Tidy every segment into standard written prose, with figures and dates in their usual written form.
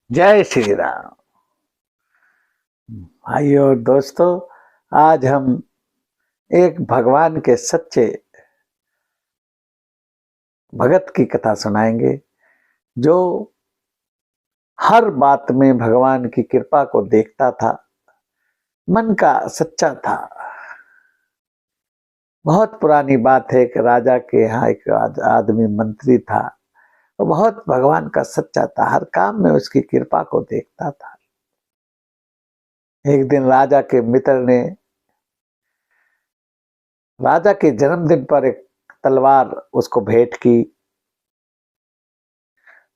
जय श्री राम। भाइयों और दोस्तों, आज हम एक भगवान के सच्चे भगत की कथा सुनाएंगे, जो हर बात में भगवान की कृपा को देखता था, मन का सच्चा था। बहुत पुरानी बात है कि राजा के यहाँ एक आदमी मंत्री था। वो बहुत भगवान का सच्चा था, हर काम में उसकी कृपा को देखता था। एक दिन राजा के मित्र ने राजा के जन्मदिन पर एक तलवार उसको भेंट की।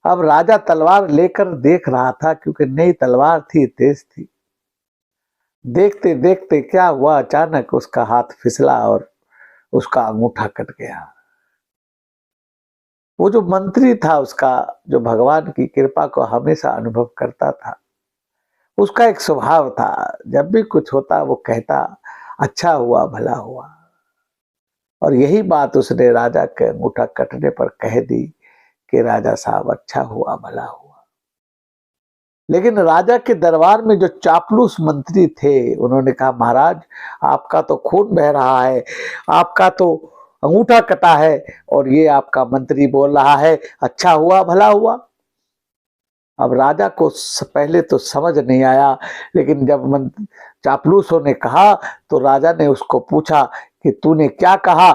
अब राजा तलवार लेकर देख रहा था, क्योंकि नई तलवार थी, तेज थी। देखते देखते क्या हुआ, अचानक उसका हाथ फिसला और उसका अंगूठा कट गया। वो जो मंत्री था उसका, जो भगवान की कृपा को हमेशा अनुभव करता था, उसका एक स्वभाव था, जब भी कुछ होता वो कहता, अच्छा हुआ भला हुआ। और यही बात उसने राजा के अंगूठा कटने पर कह दी कि राजा साहब, अच्छा हुआ भला हुआ। लेकिन राजा के दरबार में जो चापलूस मंत्री थे, उन्होंने कहा, महाराज आपका तो खून बह रहा है, आपका तो अंगूठा कटा है, और ये आपका मंत्री बोल रहा है अच्छा हुआ भला हुआ। अब राजा को पहले तो समझ नहीं आया, लेकिन जब चापलूसों ने कहा तो राजा ने उसको पूछा कि तूने क्या कहा।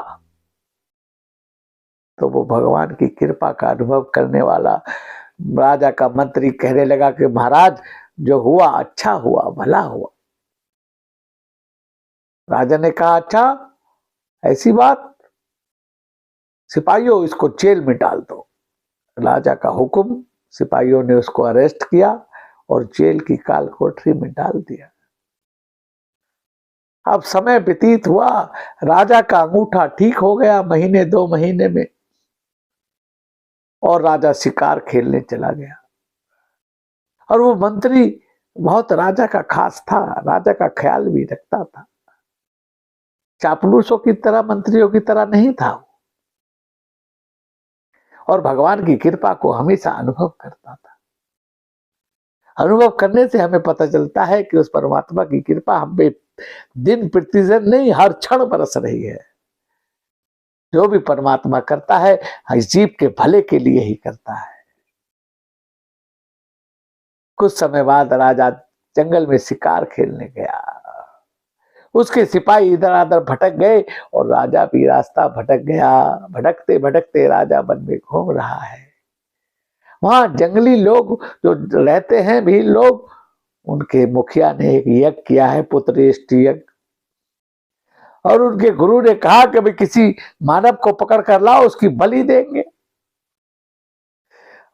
तो वो भगवान की कृपा का अनुभव करने वाला राजा का मंत्री कहने लगा कि महाराज, जो हुआ अच्छा हुआ भला हुआ। राजा ने कहा, अच्छा ऐसी बात, सिपाहियों इसको जेल में डाल दो। राजा का हुक्म, सिपाहियों ने उसको अरेस्ट किया और जेल की काल कोठरी में डाल दिया। अब समय व्यतीत हुआ, राजा का अंगूठा ठीक हो गया महीने 2 महीने में, और राजा शिकार खेलने चला गया। और वो मंत्री बहुत राजा का खास था, राजा का ख्याल भी रखता था, चापलूसों की तरह, मंत्रियों की तरह नहीं था, और भगवान की कृपा को हमेशा अनुभव करता था। अनुभव करने से हमें पता चलता है कि उस परमात्मा की कृपा हम पे दिन प्रतिदिन नहीं, हर क्षण बरस रही है। जो भी परमात्मा करता है, इस जीव के भले के लिए ही करता है। कुछ समय बाद राजा जंगल में शिकार खेलने गया। उसके सिपाही इधर उधर भटक गए और राजा भी रास्ता भटक गया। भटकते भटकते राजा वन में घूम रहा है। वहां जंगली लोग जो रहते हैं, भी लोग, उनके मुखिया ने एक यज्ञ किया है, पुत्रेष्ट यज्ञ। और उनके गुरु ने कहा कि भाई किसी मानव को पकड़ कर लाओ, उसकी बलि देंगे।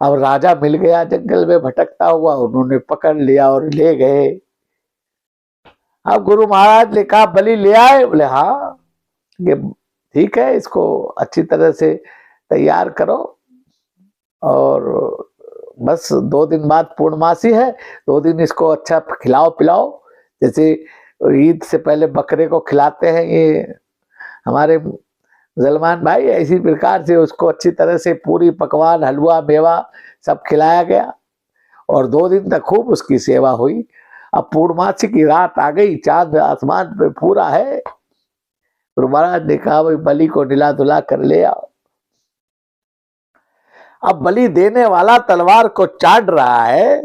अब राजा मिल गया जंगल में भटकता हुआ, उन्होंने पकड़ लिया और ले गए। अब गुरु महाराज ने कहा, बलि ले आए? बोले हाँ। ये ठीक है, इसको अच्छी तरह से तैयार करो, और बस 2 दिन बाद पूर्णमासी है, 2 दिन इसको अच्छा खिलाओ पिलाओ। जैसे ईद से पहले बकरे को खिलाते हैं ये हमारे सलमान भाई, इसी प्रकार से उसको अच्छी तरह से पूरी पकवान, हलवा, मेवा सब खिलाया गया, और 2 दिन तक खूब उसकी सेवा हुई। अब पूर्णमासी की रात आ गई, चांद आसमान पे पूरा है। तो महाराज ने कहा, भाई बलि को निला धुला कर ले आओ। अब बलि देने वाला तलवार को चाट रहा है।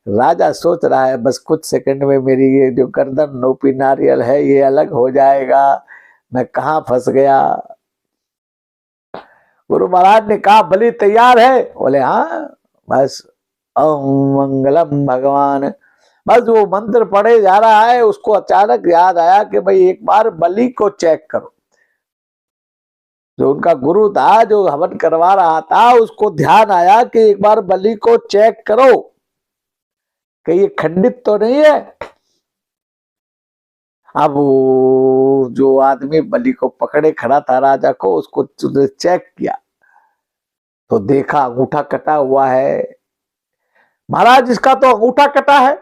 राजा सोच रहा है, बस कुछ सेकंड में मेरी ये जो गर्दन नोपी नारियल है ये अलग हो जाएगा, मैं कहाँ फंस गया। गुरु महाराज ने कहा, बलि तैयार है? बोले हाँ। बस ओम मंगलम भगवान, बस वो मंत्र पढ़े जा रहा है, उसको अचानक याद आया कि भाई एक बार बलि को चेक करो। जो उनका गुरु था, जो हवन करवा रहा था, उसको ध्यान आया कि एक बार बलि को चेक करो कि ये खंडित तो नहीं है। अब जो आदमी बलि को पकड़े खड़ा था राजा को, उसको चेक किया तो देखा अंगूठा कटा हुआ है। महाराज इसका तो अंगूठा कटा है।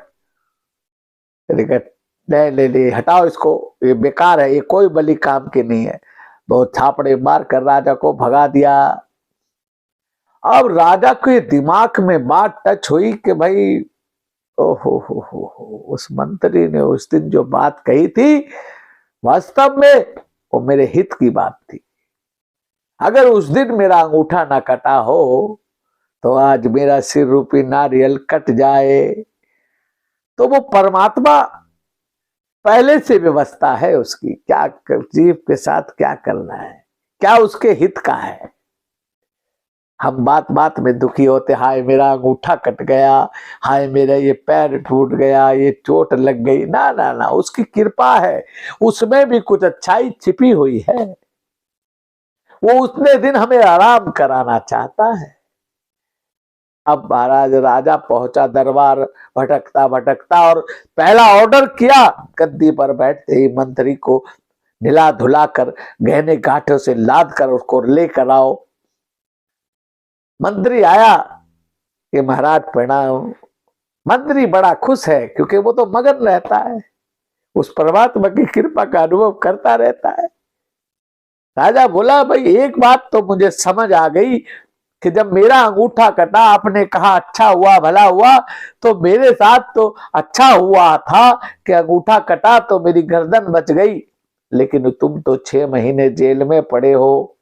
ले ले ले, हटाओ इसको, ये बेकार है, ये कोई बलि काम की नहीं है। तो छापड़े मार कर राजा को भगा दिया। अब राजा के दिमाग में बात टच हुई कि भाई हो, उस मंत्री ने उस दिन जो बात कही थी, वास्तव में वो मेरे हित की बात थी। अगर उस दिन मेरा अंगूठा ना कटा हो तो आज मेरा सिर रूपी नारियल कट जाए। तो वो परमात्मा पहले से व्यवस्था है उसकी, क्या जीव के साथ क्या करना है, क्या उसके हित का है। हम बात बात में दुखी होते, हाय मेरा अंगूठा कट गया, हाय मेरा ये पैर टूट गया, ये चोट लग गई। ना ना ना, उसकी कृपा है, उसमें भी कुछ अच्छाई छिपी हुई है। वो उतने दिन हमें आराम कराना चाहता है। अब महाराज राजा पहुंचा दरबार, भटकता भटकता, और पहला ऑर्डर किया, गद्दी पर बैठते ही मंत्री को ढिला धुला कर गहने गांठों से लाद कर उसको लेकर आओ। मंत्री आया कि महाराज प्रणाम। मंत्री बड़ा खुश है क्योंकि वो तो मगन रहता है, उस परमात्मा की कृपा का अनुभव करता रहता है। राजा बोला, भाई एक बात तो मुझे समझ आ गई कि जब मेरा अंगूठा कटा, आपने कहा अच्छा हुआ भला हुआ, तो मेरे साथ तो अच्छा हुआ था कि अंगूठा कटा तो मेरी गर्दन बच गई, लेकिन तुम तो 6 महीने जेल में पड़े हो।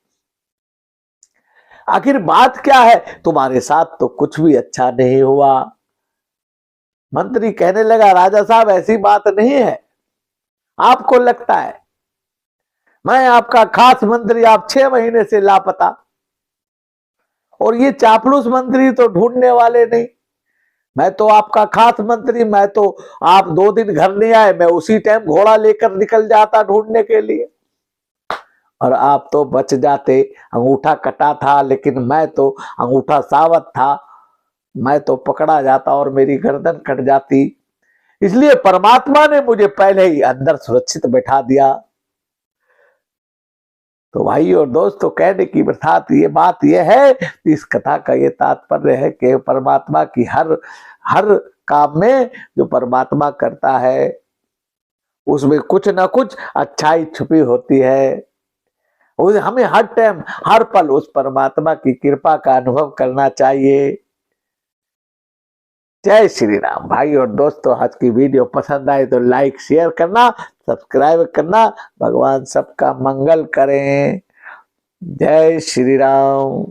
आखिर बात क्या है? तुम्हारे साथ तो कुछ भी अच्छा नहीं हुआ। मंत्री कहने लगा, राजा साहब ऐसी बात नहीं है, आपको लगता है मैं आपका खास मंत्री, आप 6 महीने से लापता, और ये चापलूस मंत्री तो ढूंढने वाले नहीं। मैं तो आपका खास मंत्री, मैं तो आप 2 दिन घर नहीं आए, मैं उसी टाइम घोड़ा लेकर निकल जाता ढूंढने के लिए, और आप तो बच जाते। अंगूठा कटा था लेकिन मैं तो अंगूठा सावत था, मैं तो पकड़ा जाता और मेरी गर्दन कट जाती। इसलिए परमात्मा ने मुझे पहले ही अंदर सुरक्षित बैठा दिया। तो भाई और दोस्तों, कहने की अर्थात ये बात ये है, इस कथा का ये तात्पर्य है कि परमात्मा की हर काम में जो परमात्मा करता है उसमें कुछ ना कुछ अच्छाई छुपी होती है। हमें हर टाइम हर पल उस परमात्मा की कृपा का अनुभव करना चाहिए। जय श्री राम। भाई और दोस्तों, आज की वीडियो पसंद आए तो लाइक शेयर करना, सब्सक्राइब करना। भगवान सबका मंगल करें। जय श्री राम।